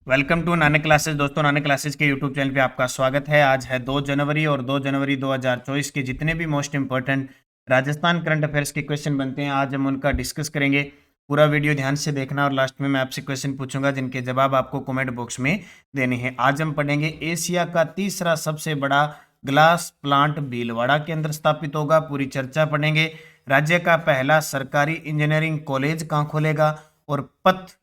Welcome to Nanak classes. दोस्तों, Nanak classes के YouTube channel पे आपका स्वागत है। आज है 2 जनवरी और 2 जनवरी 2024 के जितने भी most important Rajasthan current affairs के क्वेश्चन बनते हैं, आज हम उनका डिस्कस करेंगे। पूरा वीडियो ध्यान से देखना और लास्ट में मैं आपसे क्वेश्चन पूछूंगा जिनके जवाब आपको कमेंट बॉक्स में देने हैं। आज हम पढ़ेंगे एशिया का तीसरा सबसे बड़ा ग्लास प्लांट भीलवाड़ा के अंदर स्थापित होगा। पूरी चर्चा पढ़ेंगे। राज्य का पहला सरकारी इंजीनियरिंग कॉलेज कहाँ खोलेगा और पथ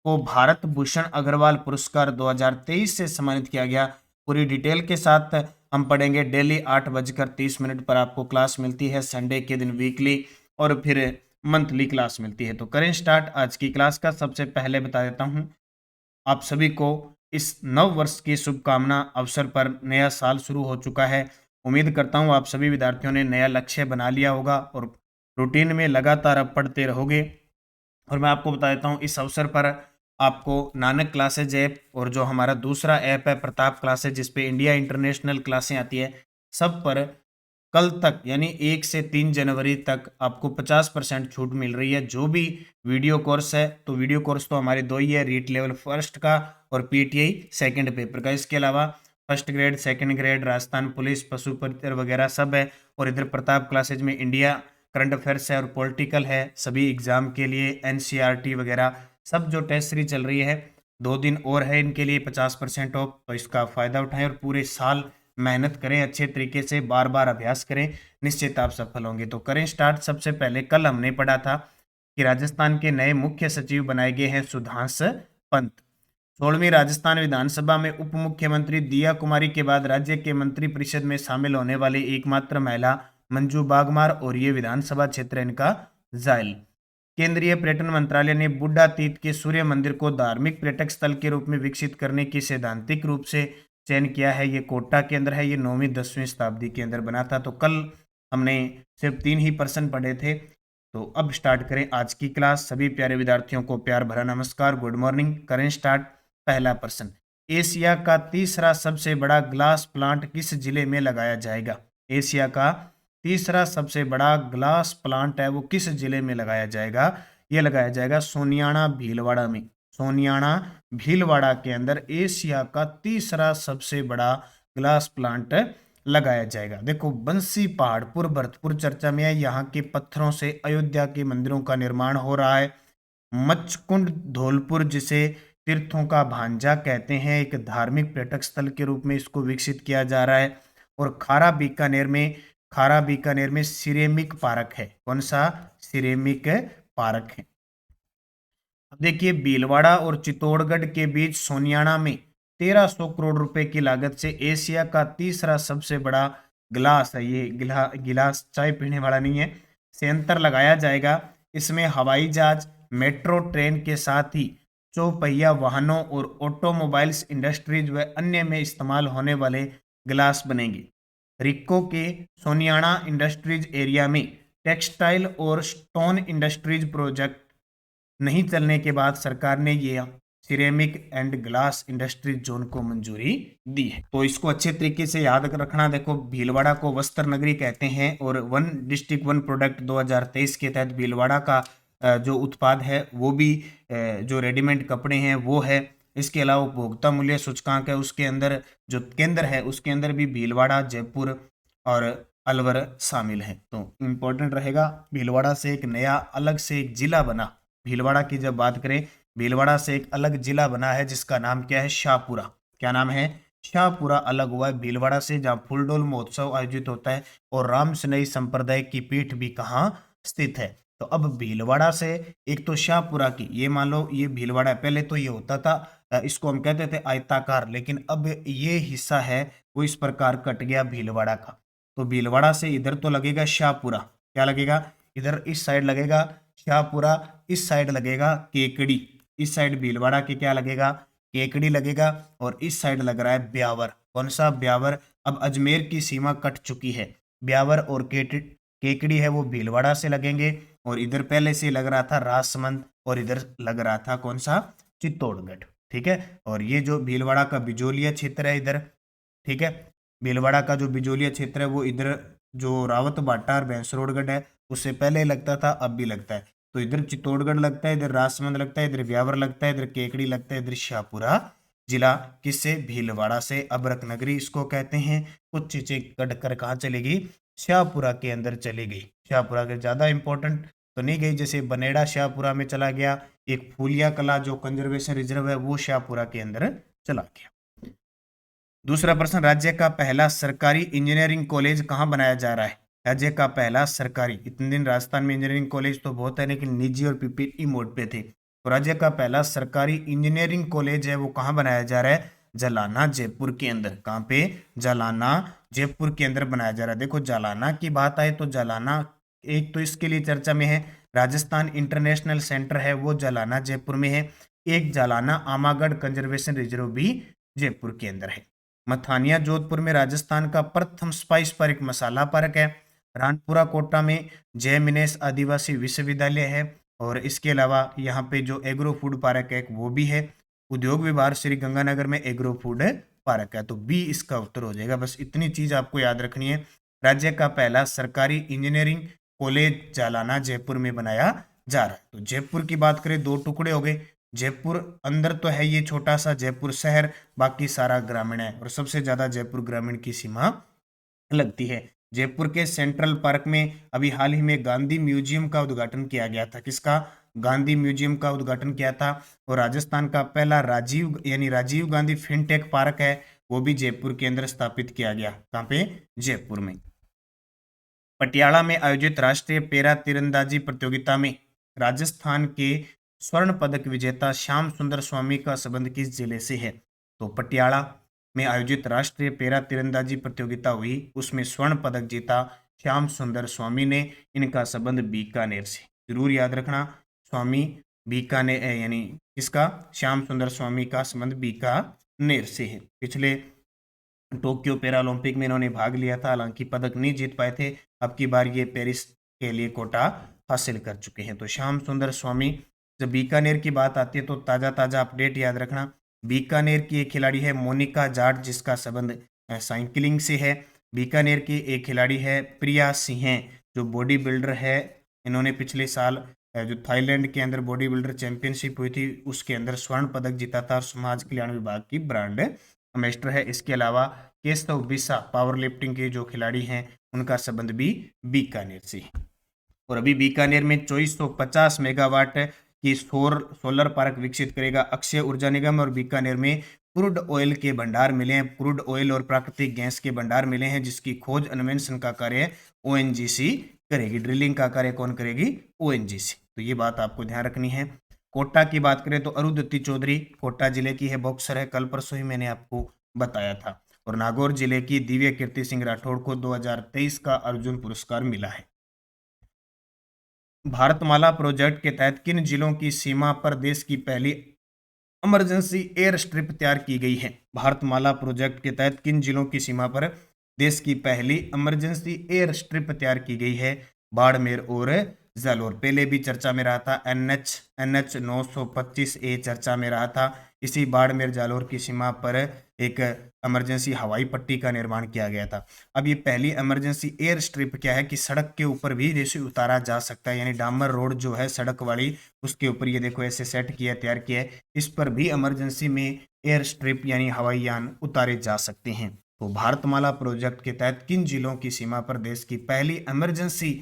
को भारत भूषण अग्रवाल पुरस्कार 2023 से सम्मानित किया गया। पूरी डिटेल के साथ हम पढ़ेंगे। डेली 8:30 पर आपको क्लास मिलती है, संडे के दिन वीकली और फिर मंथली क्लास मिलती है। तो करें स्टार्ट आज की क्लास का। सबसे पहले बता देता हूं आप सभी को इस नव वर्ष की शुभकामना अवसर पर। नया साल शुरू हो चुका है। उम्मीद करता हूं आप सभी विद्यार्थियों ने नया लक्ष्य बना लिया होगा और रूटीन में लगातार अब पढ़ते रहोगे। और मैं आपको बता देता हूं इस अवसर पर आपको नानक क्लासेज ऐप और जो हमारा दूसरा ऐप है प्रताप क्लासेज, जिसपे इंडिया इंटरनेशनल क्लासें आती है, सब पर कल तक यानी 1 से 3 जनवरी तक आपको 50% छूट मिल रही है। जो भी वीडियो कोर्स है, तो वीडियो कोर्स तो हमारे दो ही है, रीट लेवल फर्स्ट का और पीटीआई सेकंड पेपर का। इसके अलावा first grade, second grade, Rajasthan police, पशु परिचर वगैरह सब है। और इधर प्रताप क्लासेज में इंडिया करंट अफेयर्स है और पॉलिटिकल है। सभी एग्जाम के लिए एनसीईआरटी वगैरह सब जो टेस्ट सीरीज चल रही है, 2 दिन और है इनके लिए 50% ऑफ। तो इसका फायदा उठाएं और पूरे साल मेहनत करें, अच्छे तरीके से बार बार अभ्यास करें, निश्चित आप सफल होंगे। तो करें स्टार्ट। सबसे पहले कल हमने पढ़ा था कि राजस्थान के नए मुख्य सचिव बनाए गए हैं सुधांश पंत। 16वीं राजस्थान विधानसभा में उप मुख्यमंत्री दिया कुमारी के बाद राज्य के मंत्रिपरिषद में शामिल होने वाली एकमात्र महिला मंजू बागमार, और ये विधानसभा क्षेत्र इनका जायल। केंद्रीय पर्यटन मंत्रालय ने बुड्ढा तीर्थ के सूर्य मंदिर को धार्मिक पर्यटक स्थल के रूप में विकसित करने की सैद्धांतिक रूप से चयन किया है। ये कोटा के अंदर है। ये 9वीं-10वीं शताब्दी के अंदर बना था। तो कल हमने सिर्फ 3 ही पर्सन पढ़े थे। तो अब स्टार्ट करें आज की क्लास। सभी प्यारे विद्यार्थियों को प्यार भरा नमस्कार, गुड मॉर्निंग। करें स्टार्ट। पहला प्रश्न, एशिया का तीसरा सबसे बड़ा ग्लास प्लांट किस जिले में लगाया जाएगा? एशिया का तीसरा सबसे बड़ा ग्लास प्लांट है वो किस जिले में लगाया जाएगा? ये लगाया जाएगा सोनियाना भीलवाड़ा में। सोनियाना भीलवाड़ा के अंदर एशिया का तीसरा सबसे बड़ा ग्लास प्लांट लगाया जाएगा। देखो, बंसी पहाड़पुर भरतपुर चर्चा में है। यहाँ के पत्थरों से अयोध्या के मंदिरों का निर्माण हो रहा है। मचकुंड धौलपुर, जिसे तीर्थों का भांजा कहते हैं, एक धार्मिक पर्यटक स्थल के रूप में इसको विकसित किया जा रहा है। और खारा बीकानेर में सिरेमिक पार्क है। कौन सा? सिरेमिक पार्क है। अब देखिए, भीलवाड़ा और चित्तौड़गढ़ के बीच सोनियाना में 1300 करोड़ रुपए की लागत से एशिया का तीसरा सबसे बड़ा गिलास है। ये गिलास चाय पीने वाला नहीं है, संयंत्र लगाया जाएगा। इसमें हवाई जहाज, मेट्रो ट्रेन के साथ ही चौपहिया वाहनों और ऑटोमोबाइल्स इंडस्ट्रीज व अन्य में इस्तेमाल होने वाले गिलास बनेंगे। रिक्को के सोनियाना इंडस्ट्रीज एरिया में टेक्सटाइल और स्टोन इंडस्ट्रीज प्रोजेक्ट नहीं चलने के बाद सरकार ने ये ceramic and glass industry zone को मंजूरी दी है। तो इसको अच्छे तरीके से याद रखना। देखो, भीलवाड़ा को वस्त्र नगरी कहते हैं और वन डिस्ट्रिक्ट वन प्रोडक्ट 2023 के तहत भीलवाड़ा का जो उत्पाद है वो भी जो रेडीमेड कपड़े हैं वो है। इसके अलावा उपभोक्ता मूल्य सूचकांक है, उसके अंदर जो केंद्र है उसके अंदर भी भीलवाड़ा, जयपुर और अलवर शामिल है। तो इम्पोर्टेंट रहेगा। भीलवाड़ा से एक नया अलग से एक जिला बना। भीलवाड़ा की जब बात करें, भीलवाड़ा से एक अलग जिला बना है जिसका नाम क्या है? शाहपुरा। क्या नाम है? शाहपुरा अलग हुआ है भीलवाड़ा से, जहाँ फूलडोल महोत्सव आयोजित होता है और राम सनई संप्रदाय की पीठ भी कहाँ स्थित है। तो अब भीलवाड़ा से एक तो शाहपुरा की, ये मान लो ये भीलवाड़ा, पहले तो ये होता था इसको हम कहते थे आयताकार, लेकिन अब ये हिस्सा है वो इस प्रकार कट गया भीलवाड़ा का। तो भीलवाड़ा से इधर तो लगेगा शाहपुरा। क्या लगेगा? इधर इस साइड लगेगा शाहपुरा, इस साइड लगेगा केकड़ी। इस साइड भीलवाड़ा के क्या लगेगा? केकड़ी लगेगा। और इस साइड लग रहा है ब्यावर। कौन सा? ब्यावर। अब अजमेर की सीमा कट चुकी है। ब्यावर और केकड़ी है वो भीलवाड़ा से लगेंगे। और इधर पहले से लग रहा था राजसमंद और इधर लग रहा था कौन सा? चित्तौड़गढ़। ठीक है। और ये जो भीलवाड़ा का बिजोलिया क्षेत्र है इधर, ठीक है, भीलवाड़ा का जो बिजोलिया क्षेत्र है वो इधर जो रावत भाटा और भैंसरोडगढ़ है उससे पहले लगता था, अब भी लगता है। तो इधर चित्तौड़गढ़ लगता है, इधर राजसमंद लगता है, इधर ब्यावर लगता है, इधर केकड़ी लगता है, इधर शाहपुरा जिला किससे, भीलवाड़ा से। अबरक नगरी इसको कहते हैं। कुछ चीजें कटकर कहाँ चली गई, शाहपुरा के अंदर चली गई। शाहपुरा के ज्यादा इंपॉर्टेंट तो नहीं गई, जैसे बनेड़ा शाहपुरा में चला गया, एक फूलिया कला जो कंजर्वेशन रिजर्व है वो शाहपुरा के अंदर चला गया। दूसरा प्रश्न, राज्य का पहला सरकारी इंजीनियरिंग कॉलेज कहाँ बनाया जा रहा है। राज्य का पहला सरकारी, इतने दिन राजस्थान में इंजीनियरिंग कॉलेज तो बहुत है लेकिन निजी और पीपीई मोड पे थे, तो राज्य का पहला सरकारी इंजीनियरिंग कॉलेज है वो कहाँ बनाया जा रहा है, जालाना जयपुर के अंदर। कहाँ पे, जालाना जयपुर के अंदर बनाया जा रहा है। देखो जालाना की बात आए तो जालाना एक तो इसके लिए चर्चा में है, राजस्थान इंटरनेशनल सेंटर है वो जालाना जयपुर में है। एक जालाना आमागढ़ कंजर्वेशन रिजर्व भी जयपुर के अंदर है। मथानिया जोधपुर में राजस्थान का प्रथम स्पाइस पार्क मसाला पार्क है। रानपुरा कोटा में जय मिनेश आदिवासी विश्वविद्यालय है। और इसके अलावा यहाँ पे जो एग्रो फूड पार्क है वो भी है। उद्योग विभाग श्री गंगानगर में एग्रो फूड पार्क है, तो बी इसका उत्तर हो जाएगा। बस इतनी चीज आपको याद रखनी है। राज्य का पहला सरकारी इंजीनियरिंग कॉलेज जालाना जयपुर में बनाया जा रहा है। तो जयपुर की बात करें, दो टुकड़े हो गए। जयपुर अंदर तो है ये छोटा सा जयपुर शहर, बाकी सारा ग्रामीण है, और सबसे ज्यादा जयपुर ग्रामीण की सीमा लगती है। जयपुर के सेंट्रल पार्क में अभी हाल ही में गांधी म्यूजियम का उद्घाटन किया गया था। किसका, गांधी म्यूजियम का उद्घाटन किया था। और राजस्थान का पहला राजीव गांधी फिनटेक पार्क है वो भी जयपुर के अंदर स्थापित किया गया। कहाँ पे, जयपुर में। पटियाला में आयोजित राष्ट्रीय पैरा तीरंदाजी प्रतियोगिता में राजस्थान के स्वर्ण पदक विजेता श्याम सुंदर स्वामी का संबंध किस जिले से है। तो पटियाला में आयोजित राष्ट्रीय पैरा तीरंदाजी प्रतियोगिता हुई, उसमें स्वर्ण पदक जीता श्याम सुंदर स्वामी ने। इनका संबंध बीकानेर से, जरूर याद रखना। स्वामी बीकानेर यानी किसका, श्याम सुंदर स्वामी का संबंध बीकानेर से है। पिछले टोक्यो पैरा ओलंपिक में इन्होंने भाग लिया था, हालांकि पदक नहीं जीत पाए थे। अब की बार ये पेरिस के लिए कोटा हासिल कर चुके हैं। तो श्याम सुंदर स्वामी, जब बीकानेर की बात आती है तो ताज़ा ताज़ा अपडेट याद रखना। बीकानेर की एक खिलाड़ी है मोनिका जाट, जिसका संबंध साइकिलिंग से है। बीकानेर की एक खिलाड़ी है प्रिया सिंह, जो बॉडी बिल्डर है। इन्होंने पिछले साल जो थाईलैंड के अंदर बॉडी बिल्डर चैंपियनशिप हुई थी उसके अंदर स्वर्ण पदक जीता था, और समाज कल्याण विभाग की ब्रांड एम्बेसडर है। इसके अलावा केशव बिसा पावर लिफ्टिंग के जो खिलाड़ी हैं उनका संबंध भी बीकानेर से। और अभी बीकानेर में 2450 मेगावाट की सोलर पार्क विकसित करेगा अक्षय ऊर्जा निगम। और बीकानेर में क्रूड ऑयल के भंडार मिले हैं, क्रूड ऑयल और प्राकृतिक गैस के भंडार मिले हैं, जिसकी खोज अन्वेषण का कार्य ओएनजीसी करेगी। ड्रिलिंग का कार्य कौन करेगी, ओएनजीसी। तो ये बात आपको ध्यान रखनी है। कोटा की बात करें तो अरुंधति चौधरी कोटा जिले की है, बॉक्सर है, कल परसों ही मैंने आपको बताया था। और नागौर जिले की दिव्य कीर्ति सिंह राठौड़ को 2023 का अर्जुन पुरस्कार मिला है। भारतमाला प्रोजेक्ट के तहत किन जिलों की सीमा पर देश की पहली इमरजेंसी एयर स्ट्रिप तैयार की गई है। भारतमाला प्रोजेक्ट के तहत किन जिलों की सीमा पर देश की पहली इमरजेंसी एयर स्ट्रिप तैयार की गई है, बाड़मेर और जालोर। पहले भी चर्चा में रहा था, एनएच 925A चर्चा में रहा था। इसी बाड़मेर जालोर की सीमा पर एक इमरजेंसी हवाई पट्टी का निर्माण किया गया था। अब ये पहली इमरजेंसी एयर स्ट्रिप क्या है कि सड़क के ऊपर भी जैसे उतारा जा सकता है, यानी डामर रोड जो है सड़क वाली उसके ऊपर ये देखो ऐसे सेट किया, तैयार किया है, इस पर भी इमरजेंसी में एयर स्ट्रिप यानी हवाई यान उतारे जा सकते हैं। तो भारतमाला प्रोजेक्ट के तहत किन जिलों की सीमा पर देश की पहली इमरजेंसी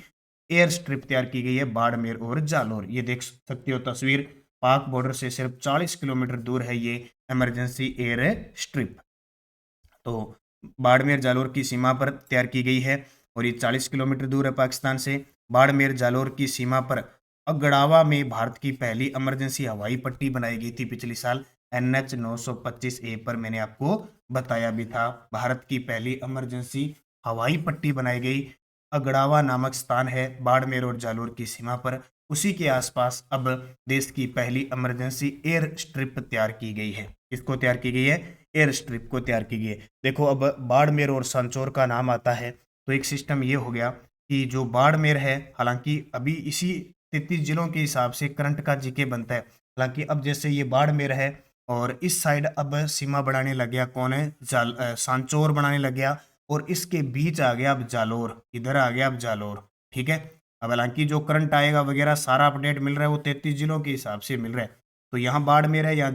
एयर स्ट्रिप तैयार की गई है, बाड़मेर और जालोर। ये देख सकते हो तस्वीर, पाक बॉर्डर से सिर्फ 40 किलोमीटर दूर है ये इमरजेंसी एयर स्ट्रिप। तो बाड़मेर जालोर की सीमा पर तैयार की गई है और ये 40 किलोमीटर दूर है पाकिस्तान से। बाड़मेर जालोर की सीमा पर अगड़ावा में भारत की पहली इमरजेंसी हवाई पट्टी बनाई गई थी पिछले साल, NH 925A पर मैंने आपको बताया भी था। भारत की पहली इमरजेंसी हवाई पट्टी बनाई गई, अगड़ावा नामक स्थान है बाड़मेर और जालोर की सीमा पर। उसी के आसपास अब देश की पहली इमरजेंसी एयर स्ट्रिप तैयार की गई है। किसको तैयार की गई है, एयर स्ट्रिप को तैयार की गई है। देखो अब बाड़मेर और सांचौर का नाम आता है तो एक सिस्टम ये हो गया कि जो बाड़मेर है, हालांकि अभी इसी 33 जिलों के हिसाब से करंट का जीके बनता है, हालांकि अब जैसे ये बाड़मेर है और इस साइड अब सीमा बढ़ाने लग गया, कौन है, सांचौर बनाने लग गया, और इसके बीच आ गया अब जालोर, इधर आ गया अब जालोर। ठीक है, अब हालांकि जो करंट आएगा वगैरह सारा अपडेट मिल रहा है वो 33 जिलों के हिसाब से मिल रहा है। तो यहाँ बाड़मेर है, यहाँ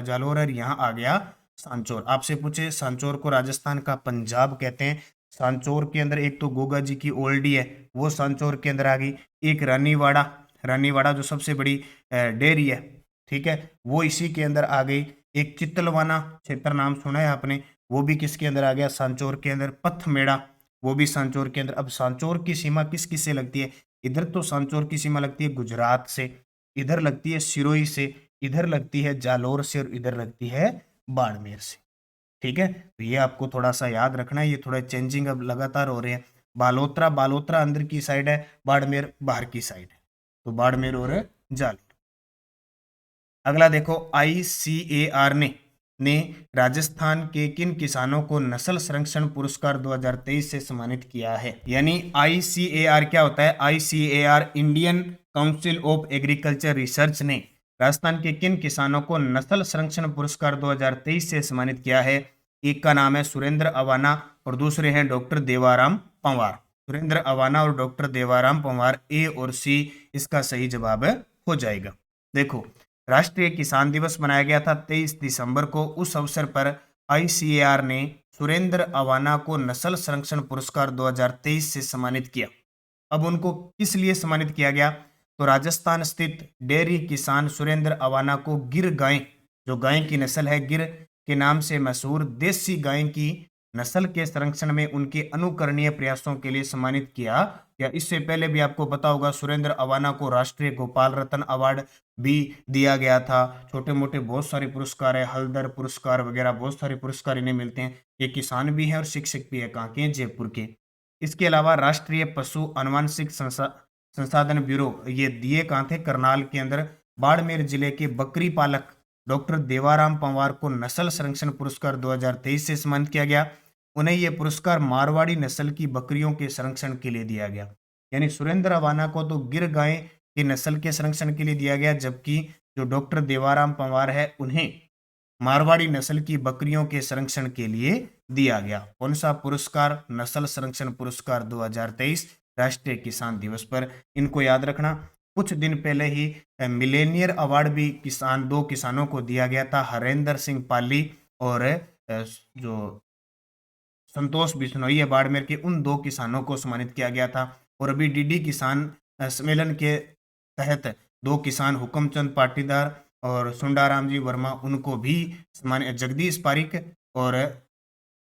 जालोर है, यहाँ आ गया सांचौर। आपसे पूछे सांचौर को राजस्थान का पंजाब कहते हैं। सांचौर के अंदर एक तो गोगा जी की ओल्डी है, वो सांचौर के अंदर आ गई। एक रानीवाड़ा, रानीवाड़ा जो सबसे बड़ी डेयरी है, ठीक है, वो इसी के अंदर आ गई। एक चित्तलवाना क्षेत्र नाम सुना है आपने, वो भी किसके अंदर आ गया, सांचौर के अंदर। पथमेड़ा, वो भी सांचौर के अंदर। अब सांचौर की सीमा किस किस से लगती है, इधर तो सांचौर की सीमा लगती है गुजरात से, इधर लगती है सिरोही से, इधर लगती है जालोर से, और इधर लगती है बाड़मेर से। ठीक है, तो ये आपको थोड़ा सा याद रखना है, ये थोड़ा चेंजिंग अब लगातार हो रहे हैं। बालोतरा, बालोतरा अंदर की साइड है, बाड़मेर बाहर की साइड है, तो बाड़मेर और जालोर। अगला देखो, आईसीएआर ने राजस्थान के किन किसानों को नस्ल संरक्षण पुरस्कार 2023 से सम्मानित किया है। यानी आईसीएआर क्या होता है, ICAR Indian council of agriculture research ने राजस्थान के किन किसानों को नस्ल संरक्षण पुरस्कार 2023 से सम्मानित किया है। एक का नाम है सुरेंद्र अवाना और दूसरे हैं डॉक्टर देवाराम पंवार। सुरेंद्र अवाना और डॉक्टर देवाराम पंवार, ए और सी इसका सही जवाब हो जाएगा। देखो, राष्ट्रीय किसान दिवस मनाया गया था 23 दिसंबर को। उस अवसर पर आईसीएआर ने सुरेंद्र अवाना को नस्ल संरक्षण पुरस्कार 2023 से सम्मानित किया। अब उनको किस लिए सम्मानित किया गया, तो राजस्थान स्थित डेयरी किसान सुरेंद्र अवाना को गिर गाय, जो गाय की नस्ल है गिर के नाम से मशहूर देसी गाय की नस्ल के संरक्षण में उनके अनुकरणीय प्रयासों के लिए सम्मानित किया। या इससे पहले भी आपको पता होगा, सुरेंद्र अवाना को राष्ट्रीय गोपाल रत्न अवार्ड भी दिया गया था। छोटे मोटे बहुत सारे पुरस्कार है, हल्दर पुरस्कार वगैरह बहुत सारे पुरस्कार इन्हें मिलते हैं। ये किसान भी हैं और शिक्षक भी है, कहाँ के, जयपुर के। इसके अलावा राष्ट्रीय पशु अनुवांशिक संसाधन ब्यूरो, ये दिए कहाँ थे, करनाल के अंदर। बाड़मेर जिले के बकरी पालक डॉक्टर देवाराम पंवार को नस्ल संरक्षण पुरस्कार 2023 से सम्मानित किया गया। उन्हें यह पुरस्कार मारवाड़ी नस्ल की बकरियों के संरक्षण के लिए दिया गया। यानी सुरेंद्र अवाना को तो गिर गाय की नस्ल के संरक्षण के लिए दिया गया, जबकि जो डॉक्टर देवाराम पंवार है उन्हें मारवाड़ी नस्ल की बकरियों के संरक्षण के लिए दिया गया। कौन सा पुरस्कार, नस्ल संरक्षण पुरस्कार 2023 राष्ट्रीय किसान दिवस पर। इनको याद रखना। कुछ दिन पहले ही मिलेनियर अवार्ड भी दो किसानों को दिया गया था, हरेंद्र सिंह पाली और जो संतोष बिश्नोई है बाड़मेर के, उन दो किसानों को सम्मानित किया गया था। और अभी डीडी किसान सम्मेलन के तहत दो किसान हुक्मचंद पाटीदार और सुंडाराम जी वर्मा, उनको भी सम्मानित, जगदीश पारिक और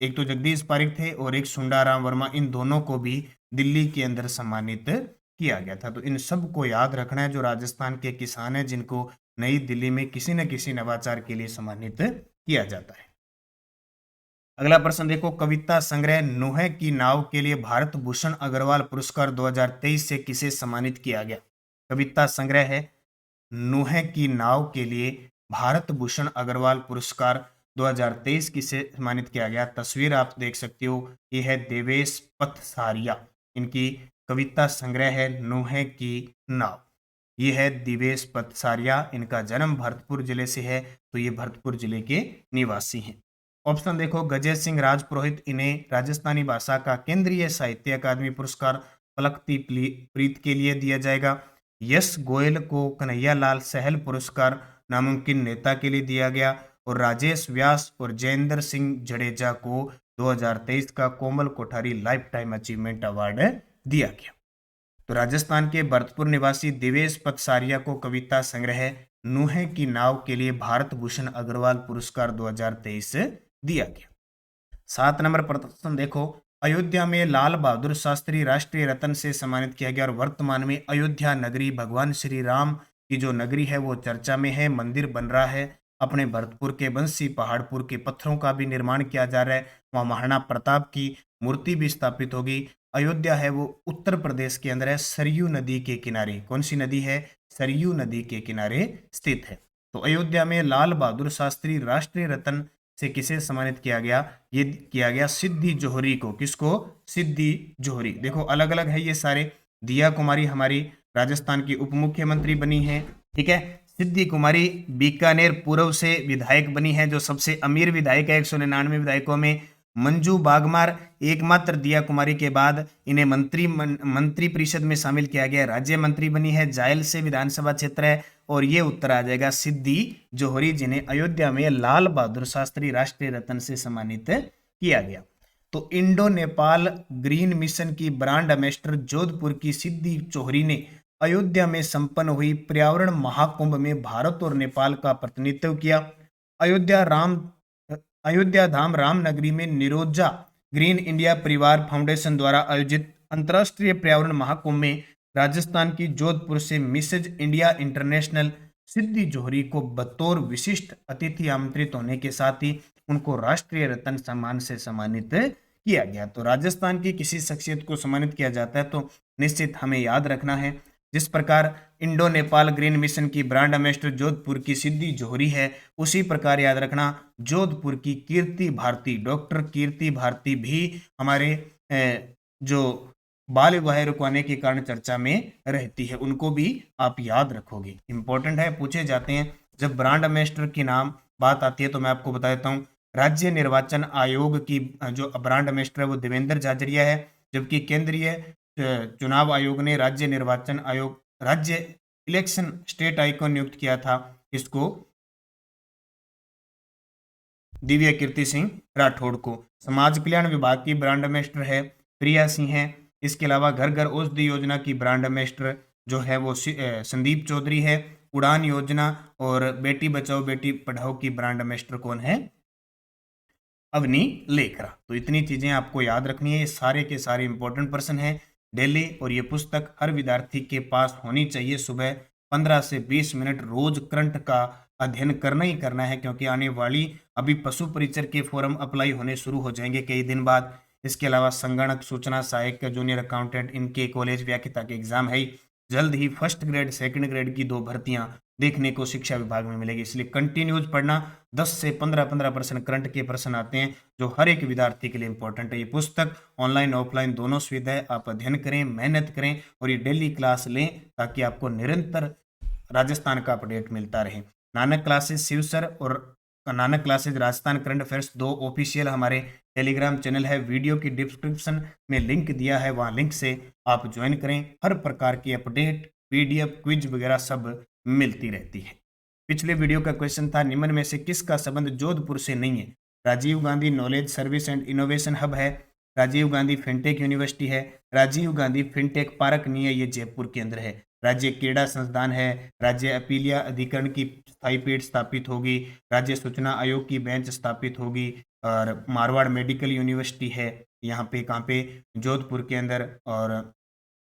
एक तो जगदीश पारिक थे और एक सुंडाराम वर्मा, इन दोनों को भी दिल्ली के अंदर सम्मानित किया गया था। तो इन सब को याद रखना है, जो राजस्थान के किसान हैं जिनको नई दिल्ली में किसी न किसी नवाचार के लिए सम्मानित किया जाता है। अगला प्रश्न देखो, कविता संग्रह नूह की नाव के लिए भारत भूषण अग्रवाल पुरस्कार 2023 से किसे सम्मानित किया गया। कविता संग्रह है नूह की नाव के लिए भारत भूषण अग्रवाल पुरस्कार 2023 किसे सम्मानित किया गया। तस्वीर आप देख सकते हो, ये है देवेश पथसारिया, इनकी कविता संग्रह है नूह की नाव। ये है दिवेश पथसारिया, इनका जन्म भरतपुर जिले से है, तो ये भरतपुर जिले के निवासी हैं। ऑप्शन देखो, गजेश सिंह राजपुरोहित, इन्हें राजस्थानी भाषा का केंद्रीय साहित्य अकादमी पुरस्कार पलकती प्रीत के लिए दिया जाएगा। यश गोयल को कन्हैया लाल सहल पुरस्कार नामुमकिन नेता के लिए दिया गया। और राजेश व्यास और जयेंद्र सिंह जडेजा को 2023 का Komal Kothari life time achievement award दिया गया। तो राजस्थान के भरतपुर निवासी दिवेश पथसारिया को कविता संग्रह नूह की नाव के लिए भारत भूषण अग्रवाल पुरस्कार 2023 दिया गया। 7 नंबर प्रश्न देखो, अयोध्या में लाल बहादुर शास्त्री राष्ट्रीय रत्न से सम्मानित किया गया और वर्तमान में अयोध्या नगरी भगवान श्री राम की जो नगरी है वो चर्चा में है। मंदिर बन रहा है, अपने भरतपुर के बंसी पहाड़पुर के पत्थरों का भी निर्माण किया जा रहा है। वहाँ महाराणा प्रताप की मूर्ति भी स्थापित होगी। अयोध्या है वो उत्तर प्रदेश के अंदर है, सरयू नदी के किनारे। कौन सी नदी है, सरयू नदी के किनारे स्थित है। तो अयोध्या में लाल बहादुर शास्त्री राष्ट्रीय रत्न से किसे सम्मानित किया गया, ये किया गया सिद्धि जोहरी को। किसको, सिद्धि जोहरी। देखो अलग अलग है ये सारे। दिया कुमारी हमारी राजस्थान की उप मुख्यमंत्री बनी है, ठीक है। सिद्धि कुमारी बीकानेर पूर्व से विधायक बनी है, जो सबसे अमीर विधायक है 199 विधायकों में। मंजू बागमार एकमात्र दिया कुमारी के बाद इन्हें मंत्री परिषद में शामिल किया गया, राज्य मंत्री बनी है। जायल से विधानसभा क्षेत्र है और ये उत्तर आ जाएगा सिद्दी जोहरी, जिन्हें अयोध्या में लाल बहादुर शास्त्री राष्ट्रीय रत्न से सम्मानित किया गया। तो इंडो नेपाल ग्रीन मिशन की ब्रांड एम्बेसडर जोधपुर की सिद्दी जोहरी ने अयोध्या में संपन्न हुई पर्यावरण महाकुंभ में भारत और नेपाल का प्रतिनिधित्व किया। अयोध्या राम अयोध्या धाम रामनगरी में निरोजा ग्रीन इंडिया परिवार फाउंडेशन द्वारा आयोजित अंतर्राष्ट्रीय पर्यावरण महाकुंभ में राजस्थान की जोधपुर से मिसेज इंडिया इंटरनेशनल सिद्दी जोहरी को बतौर विशिष्ट अतिथि आमंत्रित होने के साथ ही उनको राष्ट्रीय रत्न सम्मान से सम्मानित किया गया। तो राजस्थान की किसी शख्सियत को सम्मानित किया जाता है तो निश्चित हमें याद रखना है, जिस प्रकार इंडो नेपाल ग्रीन मिशन की ब्रांड एम्बेसडर जोधपुर की सिद्दी जोहरी है, उसी प्रकार याद रखना जोधपुर की कीर्ति भारती, डॉक्टर कीर्ति भारती भी हमारे जो बाल विवाह रुकवाने के कारण चर्चा में रहती है, उनको भी आप याद रखोगे। इंपॉर्टेंट है, पूछे जाते हैं। जब ब्रांड एम्बेसडर की नाम बात आती है तो मैं आपको बता देता हूँ, राज्य निर्वाचन आयोग की जो ब्रांड एम्बेसडर है वो देवेंद्र झाझड़िया है, जबकि केंद्रीय चुनाव आयोग ने राज्य निर्वाचन आयोग राज्य इलेक्शन स्टेट आइकॉन नियुक्त किया था इसको दिव्य कीर्ति सिंह राठौड़ को। समाज कल्याण विभाग की ब्रांड एम्बेसडर है प्रिया सिंह है। इसके अलावा घर घर औषधि योजना की ब्रांड एम्बेसडर जो है वो संदीप चौधरी है। उड़ान योजना और बेटी बचाओ बेटी पढ़ाओ की ब्रांड एम्बेसडर कौन है? अवनी लेखरा। तो इतनी चीजें आपको याद रखनी है, ये सारे के सारे इंपॉर्टेंट प्रश्न हैं डेली, और ये पुस्तक हर विद्यार्थी के पास होनी चाहिए। सुबह 15 से 20 मिनट रोज करंट का अध्ययन करना ही करना है, क्योंकि आने वाली अभी पशु परिचर के फॉर्म अप्लाई होने शुरू हो जाएंगे कई दिन बाद। इसके अलावा संगणक सूचना सहायक जूनियर अकाउंटेंट इनके कॉलेज व्याख्याता के एग्जाम है ही। जल्द ही फर्स्ट ग्रेड सेकंड ग्रेड की 2 भर्तियां देखने को शिक्षा विभाग में मिलेगी, इसलिए कंटिन्यूज पढ़ना। 10 से 15% करंट के प्रश्न आते हैं जो हर एक विद्यार्थी के लिए इंपॉर्टेंट है। ये पुस्तक ऑनलाइन ऑफलाइन दोनों सुविधा है, आप अध्ययन करें, मेहनत करें और ये डेली क्लास लें ताकि आपको निरंतर राजस्थान का अपडेट मिलता रहे। नानक क्लासेस शिव सर और Nanak classes Rajasthan current affairs 2 official हमारे टेलीग्राम चैनल है, वीडियो की डिस्क्रिप्शन में लिंक दिया है, वहां लिंक से आप ज्वाइन करें। हर प्रकार की अपडेट पीडीएफ क्विज वगैरह सब मिलती रहती है। पिछले वीडियो का क्वेश्चन था, निम्न में से किसका संबंध जोधपुर से नहीं है? Rajiv Gandhi knowledge service and innovation hub है, राजीव गांधी फिनटेक यूनिवर्सिटी है, राजीव गांधी फिनटेक पार्क नहीं है, ये जयपुर के अंदर है। राज्य क्रीड़ा संस्थान है, राज्य अपीलिया अधिकरण की स्थायी पीठ स्थापित होगी, राज्य सूचना आयोग की बेंच स्थापित होगी, और मारवाड़ मेडिकल यूनिवर्सिटी है यहाँ पे, कहाँ पे? जोधपुर के अंदर। और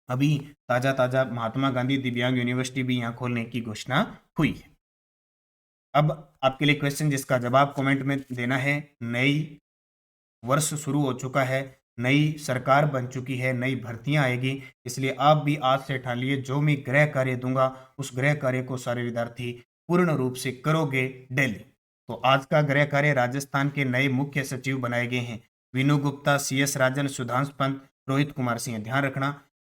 अभी ताजा महात्मा गांधी दिव्यांग यूनिवर्सिटी भी यहाँ खोलने की घोषणा हुई है। अब आपके लिए क्वेश्चन जिसका जवाब कमेंट में देना है। नई वर्ष शुरू हो चुका है, नई सरकार बन चुकी है, नई भर्तियां आएगी, इसलिए आप भी आज से ठान लिए जो मैं गृह कार्य दूंगा उस गृह कार्य को सारे विद्यार्थी पूर्ण रूप से करोगे डेली। तो आज का गृह कार्य, राजस्थान के नए मुख्य सचिव बनाए गए हैं विनू गुप्ता, CS राजन, सुधांश पंत, रोहित कुमार सिंह। ध्यान रखना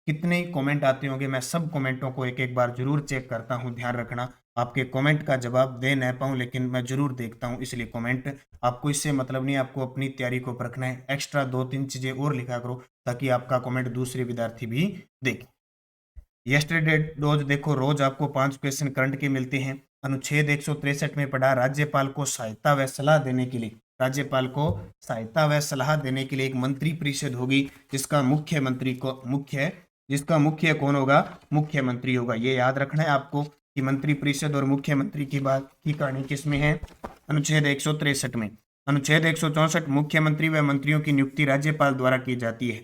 कितने कमेंट आते होंगे, मैं सब कमेंटों को एक एक बार जरूर चेक करता हूं। ध्यान रखना आपके कमेंट का जवाब दे न पाऊं लेकिन मैं जरूर देखता हूं, इसलिए कमेंट आपको इससे मतलब नहीं, आपको अपनी तैयारी को परखना है। एक्स्ट्रा 2-3 चीजें और लिखा करो ताकि आपका कमेंट दूसरे विद्यार्थी भी देखें। यस्टरडे डोज देखो, रोज आपको 5 क्वेश्चन करंट के मिलते हैं। अनुच्छेद 163 में पढ़ा, राज्यपाल को सहायता व सलाह देने के लिए, राज्यपाल को सहायता व सलाह देने के लिए एक मंत्री परिषद होगी जिसका मुख्य कौन होगा? मुख्यमंत्री होगा। ये याद रखना है आपको कि मंत्री परिषद और मुख्यमंत्री की बात की कहानी किसमें है? अनुच्छेद 163 में। अनुच्छेद 164, मुख्यमंत्री व मंत्रियों की नियुक्ति राज्यपाल द्वारा की जाती है।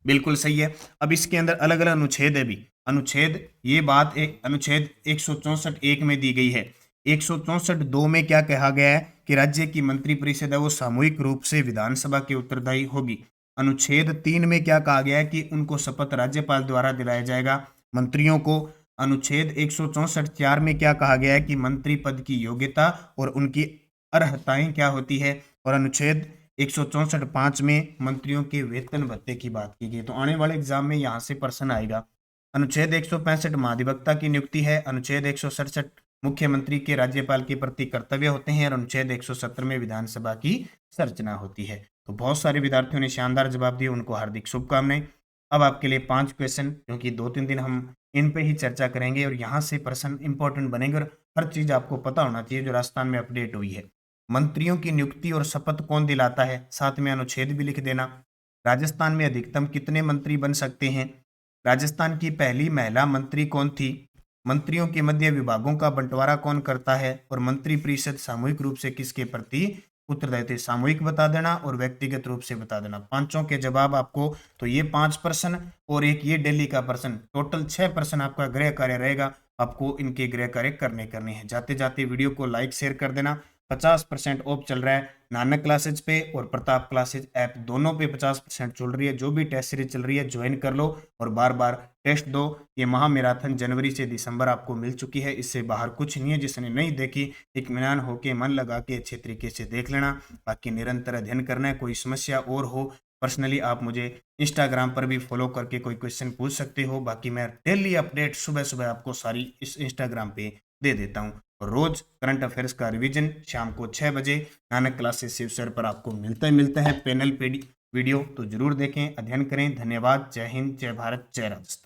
बिल्कुल सही है। अब इसके अंदर अलग अलग अनुच्छेद है भी। अनुच्छेद, ये बात अनुच्छेद 164(1) में दी गई है। 164(2) में क्या कहा गया है कि राज्य की मंत्री परिषद है वो सामूहिक रूप से विधानसभा के उत्तरदायी होगी। अनुच्छेद 3 में क्या कहा गया है कि उनको शपथ राज्यपाल द्वारा दिलाया जाएगा मंत्रियों को। अनुच्छेद 164(4) में क्या कहा गया है कि मंत्री पद की योग्यता और उनकी अर्हताएं क्या होती है। और अनुच्छेद 164(5) में मंत्रियों के वेतन भत्ते की बात की गई। तो आने वाले एग्जाम में यहाँ से प्रश्न आएगा। अनुच्छेद 165 महाधिवक्ता की नियुक्ति है। अनुच्छेद 167 मुख्यमंत्री के राज्यपाल के प्रति कर्तव्य होते हैं। और अनुच्छेद 170 में विधानसभा की संरचना होती है। तो बहुत सारे विद्यार्थियों ने शानदार जवाब दिए, उनको हार्दिक शुभकामनाएं। अब आपके लिए 5 क्वेश्चन, क्योंकि 2-3 दिन हम इन पे ही चर्चा करेंगे और यहाँ से प्रश्न इंपॉर्टेंट बनेंगे और हर चीज़ आपको पता होना चाहिए जो राजस्थान में अपडेट हुई है। मंत्रियों की नियुक्ति और शपथ कौन दिलाता है? साथ में अनुच्छेद भी लिख देना। राजस्थान में अधिकतम कितने मंत्री बन सकते हैं? राजस्थान की पहली महिला मंत्री कौन थी? मंत्रियों के मध्य विभागों का बंटवारा कौन करता है? और मंत्रिपरिषद सामूहिक रूप से किसके प्रति उत्तरदायित्व है? सामूहिक बता देना और व्यक्तिगत रूप से बता देना। पांचों के जवाब आपको, तो ये 5 प्रश्न और एक ये डेली का प्रश्न, टोटल 6 प्रश्न आपका गृह कार्य रहेगा। आपको इनके गृह कार्य करने हैं। जाते जाते वीडियो को लाइक शेयर कर देना। 50% ऑफ चल रहा है नानक क्लासेज पे और प्रताप क्लासेज ऐप, दोनों पे 50% चल रही है। जो भी टेस्ट सीरीज चल रही है ज्वाइन कर लो और बार बार टेस्ट दो। ये महा मैराथन जनवरी से दिसंबर आपको मिल चुकी है, इससे बाहर कुछ नहीं है। जिसने नहीं देखी, इत्मीनान होके मन लगा के अच्छे तरीके से देख लेना। बाकी निरंतर अध्ययन करना है। कोई समस्या और हो, पर्सनली आप मुझे इंस्टाग्राम पर भी फॉलो करके कोई क्वेश्चन पूछ सकते हो। बाकी मैं डेली अपडेट सुबह सुबह आपको सारी इस इंस्टाग्राम पे दे देता हूँ। रोज करंट अफेयर्स का रिवीजन शाम को 6 बजे नानक क्लासेस शिव सर पर आपको मिलता है पैनल पे वीडियो, तो जरूर देखें, अध्ययन करें। धन्यवाद। जय हिंद, जय भारत, जय राजस्थान।